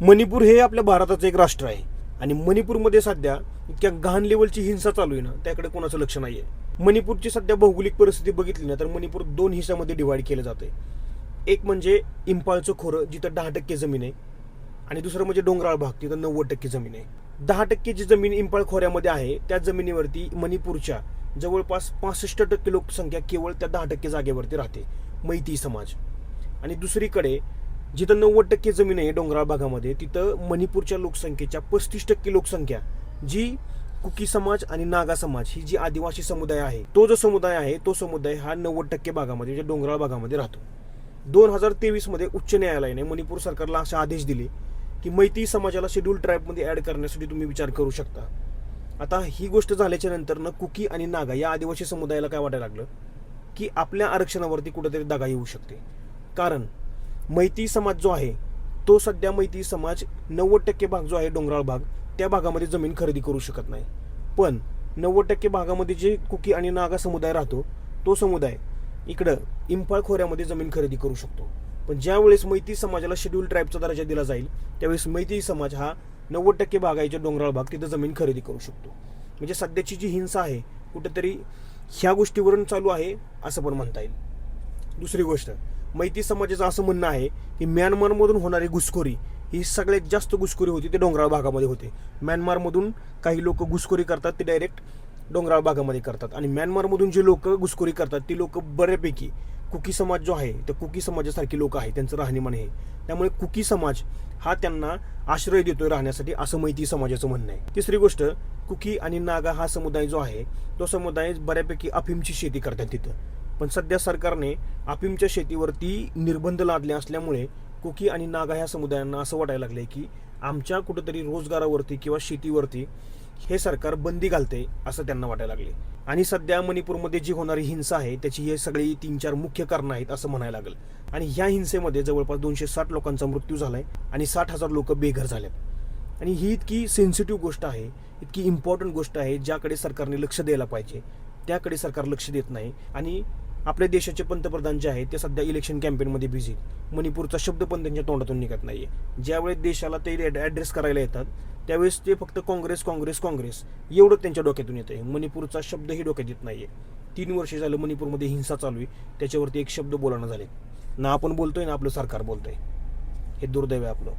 मणिपूर हे आपल्या भारताचं एक राष्ट्र आहे आणि मणिपूरमध्ये सध्या इतक्या घाण लेवलची हिंसा चालू आहे ना, त्याकडे कोणाचं लक्ष नाही आहे. मणिपूरची सध्या भौगोलिक परिस्थिती बघितली ना तर मणिपूर 2 हिस्सामध्ये डिवाइड केलं जाते. एक म्हणजे इंफाळचं खोरं जिथं 10% जमीन आहे आणि दुसरं म्हणजे डोंगराळ भाग तिथं 90% जमीन आहे. 10% जी जमीन इंफाळ खोऱ्यामध्ये आहे त्या जमिनीवरती मणिपूरच्या जवळपास 65% लोकसंख्या केवळ त्या 10% जागेवरती राहते, मैती समाज. आणि दुसरीकडे जिथं 90% जमीन आहे डोंगराळ भागामध्ये तिथं मणिपूरच्या लोकसंख्येच्या 35% लोकसंख्या जी कुकी समाज आणि नागा समाज ही जी आदिवासी समुदाय आहे तो जो समुदाय आहे तो समुदाय हा 90% भागामध्ये म्हणजे डोंगराळ भागामध्ये राहतो. 2023 मध्ये उच्च न्यायालयाने मणिपूर सरकारला असे आदेश दिले की मैती समाजाला शेड्यूल ट्राईबमध्ये ऍड करण्यासाठी तुम्ही विचार करू शकता. आता ही गोष्ट झाल्याच्या नंतर ना कुकी आणि नागा या आदिवासी समुदायाला काय वाटायला लागलं की आपल्या आरक्षणावरती कुठेतरी दगा येऊ शकते. कारण मैती समाज जो आहे तो सध्या मैती समाज 90% भाग जो आहे डोंगराळ भाग त्या भागामध्ये जमीन खरेदी करू शकत नाही. पण 90% भागामध्ये जे कुकी आणि नागा समुदाय राहतो तो समुदाय इकडं इंफाळ खोऱ्यामध्ये जमीन खरेदी करू शकतो. पण ज्या वेळेस मैती समाजाला शेड्यूल ट्राईबचा दर्जा दिला जाईल त्यावेळेस मैती समाज हा 90% भागाचे डोंगराळ भाग तिथं जमीन खरेदी करू शकतो. म्हणजे सध्याची जी हिंसा आहे कुठेतरी ह्या गोष्टीवरून चालू आहे असं पण म्हणता येईल. दुसरी गोष्ट, मैती समाजाचं असं म्हणणं आहे की म्यानमारमधून होणारी घुसखोरी ही सगळ्यात जास्त घुसखोरी होती ते डोंगराळ भागामध्ये होते. म्यानमारमधून काही लोक घुसखोरी करतात ते डायरेक्ट डोंगराळ भागामध्ये करतात आणि म्यानमारमधून जे लोक घुसखोरी करतात ती लोक बऱ्यापैकी कुकी समाज जो आहे त्या कुकी समाजासारखी लोक आहे, त्यांचं राहणीमान आहे. त्यामुळे कुकी समाज हा त्यांना आश्रय देतोय राहण्यासाठी असं मैती समाजाचं म्हणणं आहे. तिसरी गोष्ट, कुकी आणि नागा हा समुदाय जो आहे तो समुदाय बऱ्यापैकी अफीमची शेती करतात तिथं. पण सध्या सरकारने अफीमच्या शेतीवरती निर्बंध लादले असल्यामुळे कुकी आणि नागा ह्या समुदायांना असं वाटायला लागले की आमच्या कुठेतरी रोजगारावरती किंवा शेतीवरती हे सरकार बंदी घालते असं त्यांना वाटायला लागले. आणि सध्या मणिपूरमध्ये जी होणारी हिंसा आहे त्याची हे सगळी 3-4 मुख्य कारणं आहेत असं म्हणायला लागलं. आणि ह्या हिंसेमध्ये जवळपास 260 लोकांचा मृत्यू झालाय आणि 60,000 लोक बेघर झालेत. आणि ही इतकी सेन्सिटिव्ह गोष्ट आहे, इतकी इम्पॉर्टंट गोष्ट आहे ज्याकडे सरकारने लक्ष द्यायला पाहिजे त्याकडे सरकार लक्ष देत नाही. आणि आपल्या देशाचे पंतप्रधान जे आहेत ते सध्या इलेक्शन कॅम्पेनमध्ये बिझी. मणिपूरचा शब्द पण त्यांच्या तोंडातून निघत नाहीये. ज्यावेळेस देशाला ते ॲड्रेस करायला येतात त्यावेळेस ते फक्त काँग्रेस काँग्रेस काँग्रेस एवढं त्यांच्या डोक्यातून येतं. मणिपूरचा शब्दही डोक्यात येत नाहीये. 3 वर्ष झालं मणिपूरमध्ये हिंसा चालू आहे, त्याच्यावरती एक शब्द बोलणं झाले ना. आपण बोलतोय ना आपलं सरकार बोलतंय. हे दुर्दैव आहे आपलं.